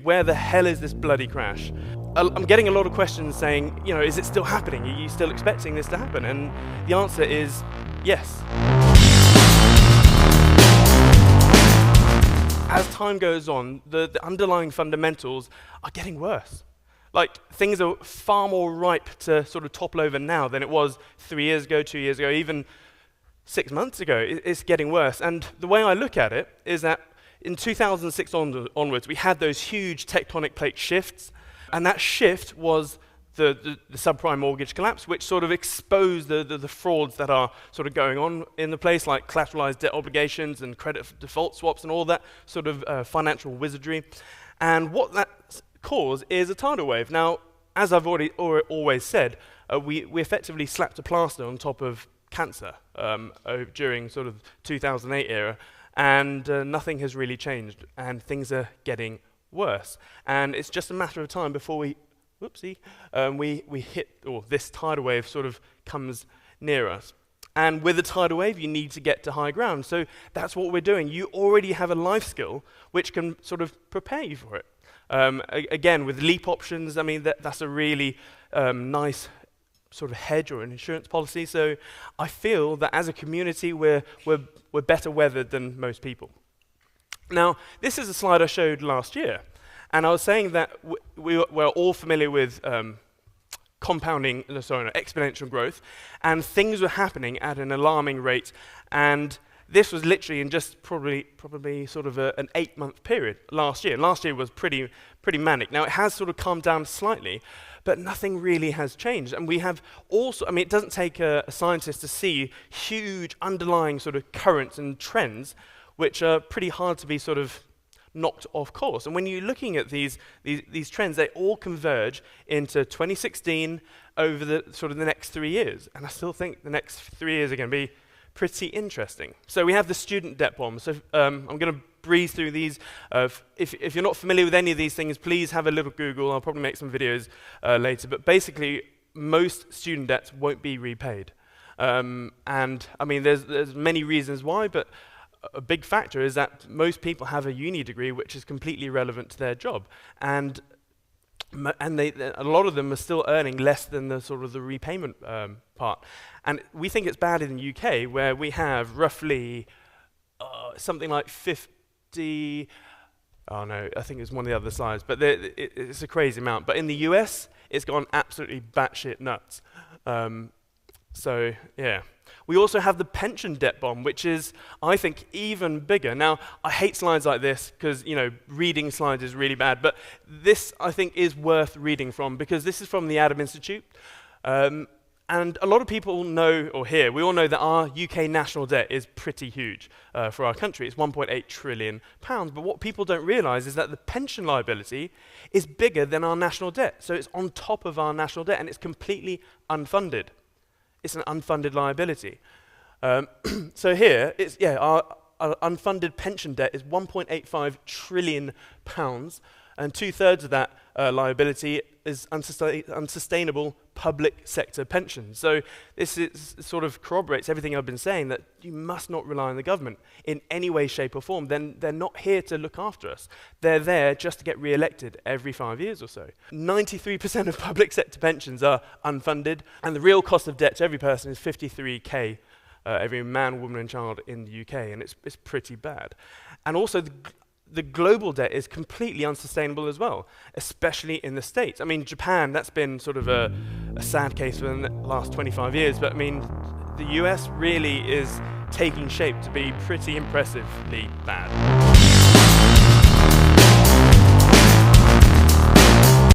Where the hell is this bloody crash? I'm getting a lot of questions saying, is it still happening? Are you still expecting this to happen? And the answer is yes. As time goes on, the underlying fundamentals are getting worse. Like, things are far more ripe to sort of topple over now than it was 3 years ago, 2 years ago, even 6 months ago. It's getting worse. And the way I look at it is that in 2006 onwards, we had those huge tectonic plate shifts, and that shift was the subprime mortgage collapse, which sort of exposed the frauds that are sort of going on in the place, like collateralized debt obligations and credit default swaps and all that sort of financial wizardry. And what that caused is a tidal wave. Now, as I've always said, we effectively slapped a plaster on top of cancer during sort of 2008 era, and nothing has really changed, and things are getting worse. And it's just a matter of time before we hit, or this tidal wave sort of comes near us. And with a tidal wave, you need to get to high ground. So that's what we're doing. You already have a life skill which can sort of prepare you for it. Again, with leap options, I mean, that's a really nice sort of hedge or an insurance policy. So I feel that as a community, we're better weathered than most people. Now, this is a slide I showed last year, and I was saying that we're all familiar with exponential growth, and things were happening at an alarming rate, and this was literally in just probably sort of an 8-month period last year. Last year was pretty manic. Now, it has sort of calmed down slightly, but nothing really has changed. And we have also, it doesn't take a scientist to see huge underlying sort of currents and trends, which are pretty hard to be sort of knocked off course. And when you're looking at these trends, they all converge into 2016 over the next 3 years. And I still think the next 3 years are going to be pretty interesting. So we have the student debt bomb. So I'm going to breeze through these. If you're not familiar with any of these things, please have a little Google. I'll probably make some videos later. But basically, most student debts won't be repaid. And I mean, there's many reasons why, but a big factor is that most people have a uni degree which is completely irrelevant to their job. And a lot of them are still earning less than the sort of the repayment part. And we think it's bad in the UK, where we have roughly something like 50, oh no, I think it's one of the other slides, but it's a crazy amount. But in the US, it's gone absolutely batshit nuts. So, yeah. We also have the pension debt bomb, which is, I think, even bigger. Now, I hate slides like this because, reading slides is really bad. But this, I think, is worth reading from because this is from the Adam Institute. And a lot of people know, or hear, we all know that our UK national debt is pretty huge for our country. It's £1.8 trillion. But what people don't realise is that the pension liability is bigger than our national debt. So it's on top of our national debt, and it's completely unfunded. It's an unfunded liability. So here, our unfunded pension debt is £1.85 trillion, and 2/3 of that liability is unsustainable public sector pensions. So this sort of corroborates everything I've been saying, that you must not rely on the government in any way, shape or form. Then they're not here to look after us. They're there just to get re-elected every 5 years or so. 93% of public sector pensions are unfunded, and the real cost of debt to every person is 53k, every man, woman and child in the UK, and it's pretty bad. And also the global debt is completely unsustainable as well, especially in the States. I mean, Japan, that's been sort of a sad case for the last 25 years, but I mean, the US really is taking shape to be pretty impressively bad.